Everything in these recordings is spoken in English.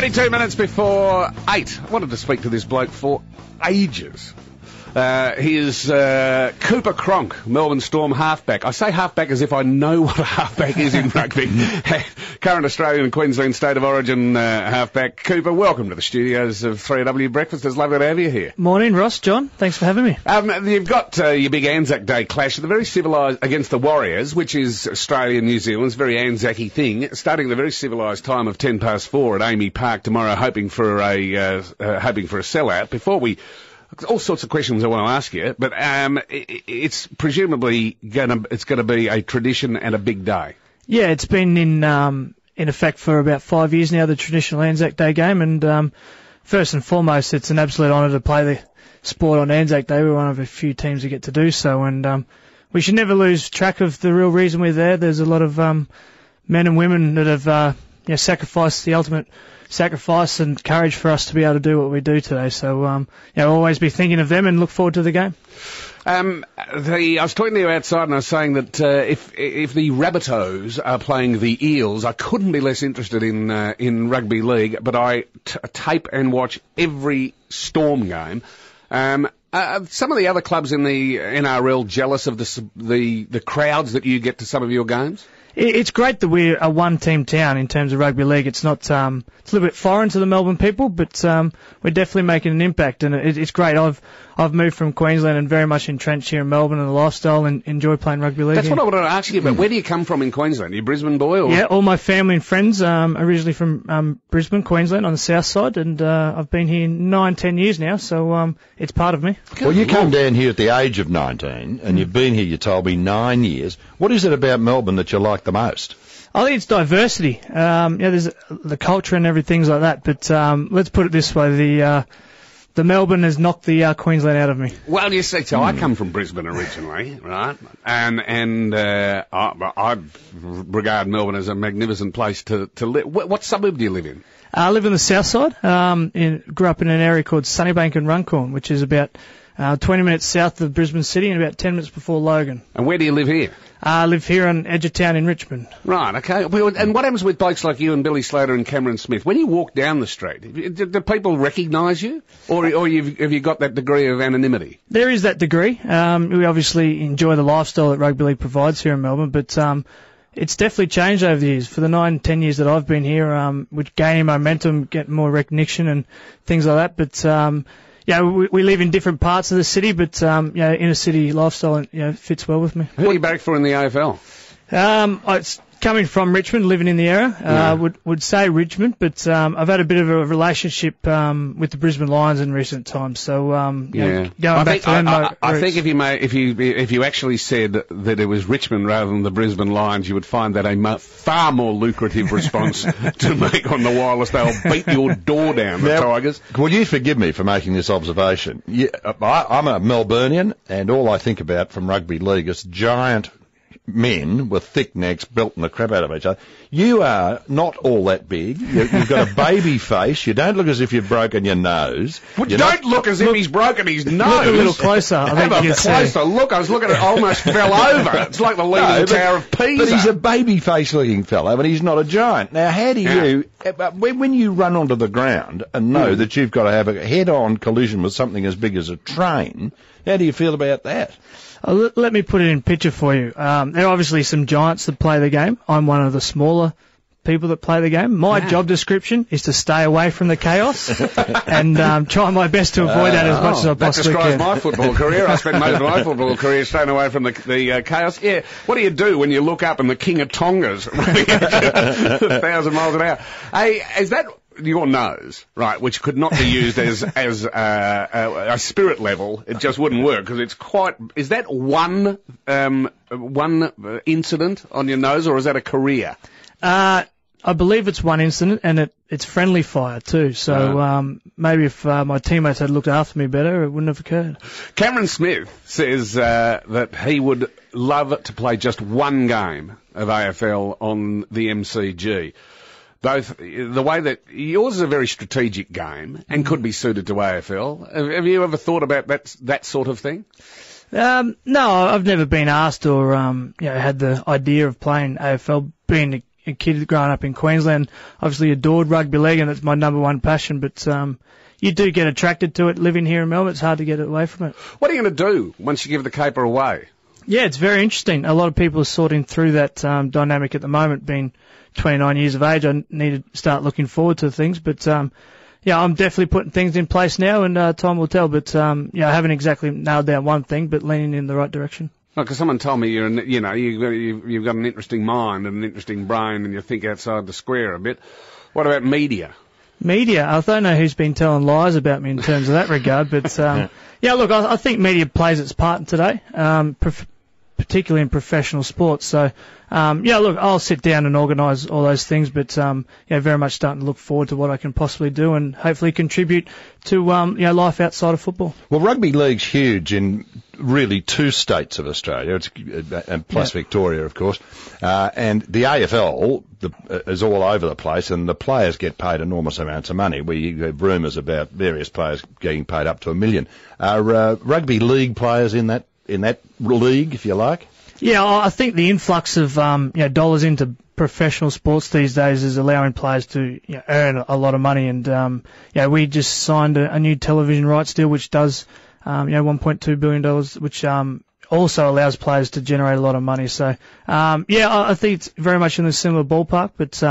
22 minutes before 8. I wanted to speak to this bloke for ages. He is Cooper Cronk, Melbourne Storm halfback. I say halfback as if I know what a halfback is in rugby. Current Australian and Queensland State of Origin halfback. Cooper, welcome to the studios of 3AW Breakfast. It's lovely to have you here. Morning, Ross, John. Thanks for having me. You've got your big Anzac Day clash, the very civilised against the Warriors, which is Australia and New Zealand's very Anzac-y thing, starting the very civilised time of 4:10 at Amy Park tomorrow, hoping for a sellout. Before we... all sorts of questions I want to ask you, but it's presumably going to be a tradition and a big day. Yeah, it's been in effect for about 5 years now, the traditional Anzac Day game, and first and foremost, it's an absolute honour to play the sport on Anzac Day. We're one of a few teams that get to do so, and we should never lose track of the real reason we're there. There's a lot of men and women that have sacrificed the ultimate sacrifice and courage for us to be able to do what we do today. So, always be thinking of them and look forward to the game. I was talking to you outside and I was saying that if the Rabbitohs are playing the Eels, I couldn't be less interested in rugby league, but I tape and watch every Storm game. Some of the other clubs in the NRL jealous of the crowds that you get to some of your games? It's great that we're a one-team town in terms of rugby league. It's not, it's a little bit foreign to the Melbourne people, but we're definitely making an impact, and it's great. I've moved from Queensland and very much entrenched here in Melbourne and the lifestyle, and enjoy playing rugby league. That's here. what I wanted to ask you about. Where do you come from in Queensland? Are you a Brisbane boy? Or? Yeah, all my family and friends originally from Brisbane, Queensland, on the south side, and I've been here 9-10 years now, so it's part of me. Well, you come down here at the age of 19, and you've been here, you told me, 9 years. What is it about Melbourne that you like the most? I think it's diversity. There's the culture and everything like that, but let's put it this way, the Melbourne has knocked the Queensland out of me. Well, you see, so I come from Brisbane originally, right? And I regard Melbourne as a magnificent place to live. What suburb do you live in? I live in the south side. Grew up in an area called Sunnybank and Runcorn, which is about 20 minutes south of Brisbane City and about 10 minutes before Logan. And where do you live here? I live here on edge of town in Richmond. Right, okay. And what happens with blokes like you and Billy Slater and Cameron Smith? When you walk down the street, do people recognise you? Or have you got that degree of anonymity? There is that degree. We obviously enjoy the lifestyle that rugby league provides here in Melbourne, but it's definitely changed over the years. For the 9-10 years that I've been here, we're gaining momentum, getting more recognition and things like that, but... we live in different parts of the city, but inner city lifestyle fits well with me. Who are you back for in the AFL? It's coming from Richmond, living in the area. Would say Richmond, but I've had a bit of a relationship with the Brisbane Lions in recent times. So going back to them. I think if you actually said that it was Richmond rather than the Brisbane Lions, you would find that a far more lucrative response to make on the wireless. They'll beat your door down, the Tigers. Will you forgive me for making this observation? I'm a Melburnian, and all I think about from rugby league is giant men with thick necks belting the crap out of each other. You are not all that big. You've got a baby face. You don't look as if you've broken your nose. Well, don't look as if he's broken his nose. Look a little closer. Have a closer look. I was looking at it, almost fell over. It's like the Leaning Tower of Pisa. But he's a baby face looking fellow, but he's not a giant. Now, how do you, when you run onto the ground and know that you've got to have a head-on collision with something as big as a train, how do you feel about that? Let me put it in picture for you. There are obviously some giants that play the game. I'm one of the smaller people that play the game. My job description is to stay away from the chaos and try my best to avoid that as much as I possibly can. That describes my football career. I spent most of my football career staying away from the chaos. Yeah. What do you do when you look up and the King of Tonga's running at you 1,000 miles an hour? Hey, is that your nose, right, which could not be used as a spirit level? It just wouldn't work because it's quite. Is that one incident on your nose, or is that a career? I believe it's one incident, and it's friendly fire too. So maybe if my teammates had looked after me better, it wouldn't have occurred. Cameron Smith says that he would love to play just one game of AFL on the MCG. Both the way that yours is a very strategic game and could be suited to AFL. Have you ever thought about that sort of thing? No, I've never been asked or had the idea of playing AFL. Being a kid growing up in Queensland, obviously adored rugby league, and it's my number one passion. But you do get attracted to it living here in Melbourne. It's hard to get away from it. What are you going to do once you give the caper away? Yeah, it's very interesting. A lot of people are sorting through that dynamic at the moment. Being 29 years of age, I need to start looking forward to things. But yeah, I'm definitely putting things in place now, and time will tell. But yeah, I haven't exactly nailed down one thing, but leaning in the right direction. Because someone told me you've got an interesting mind and an interesting brain, and you think outside the square a bit. What about media? Media, I don't know who's been telling lies about me in terms of that regard, but yeah, look, I think media plays its part in today, particularly in professional sports. So yeah, look, I'll sit down and organise all those things, but yeah, very much starting to look forward to what I can possibly do and hopefully contribute to life outside of football. Well, rugby league's huge in really 2 states of Australia, and plus Victoria, of course, and the AFL is all over the place, and the players get paid enormous amounts of money. We have rumours about various players getting paid up to $1 million. Are rugby league players in that league, if you like? Yeah, I think the influx of dollars into professional sports these days is allowing players to earn a lot of money, and we just signed a new television rights deal which does $1.2 billion, which also allows players to generate a lot of money. So I think it's very much in a similar ballpark, but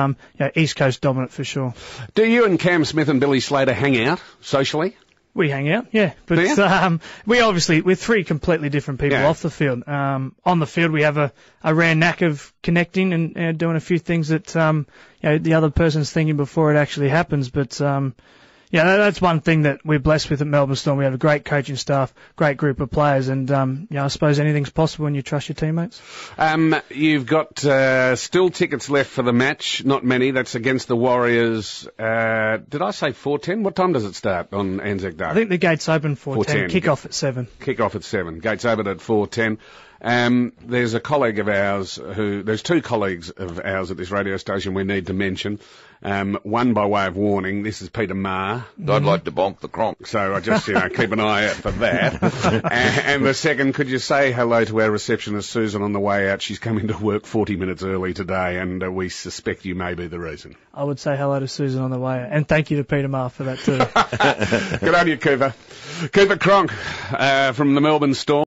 East Coast dominant for sure. Do you and Cam Smith and Billy Slater hang out socially? We hang out, yeah, but we're 3 completely different people off the field. On the field, we have a rare knack of connecting and doing a few things that the other person's thinking before it actually happens. But that's one thing that we're blessed with at Melbourne Storm. We have a great coaching staff, great group of players, and I suppose anything's possible when you trust your teammates. You've got still tickets left for the match, not many. That's against the Warriors. Did I say 4:10? What time does it start on Anzac Day? I think the gates open 4:10. Kick-off at 7. Kick-off at 7. Gates open at 4:10. There's a colleague of ours there's 2 colleagues of ours at this radio station we need to mention. One by way of warning, this is Peter Marr. I'd like to bonk the Cronk. So I just, keep an eye out for that. And the second, could you say hello to our receptionist Susan on the way out? She's coming to work 40 minutes early today, and we suspect you may be the reason. I would say hello to Susan on the way out, and thank you to Peter Marr for that too. Good on you, Cooper. Cooper Cronk from the Melbourne Storm.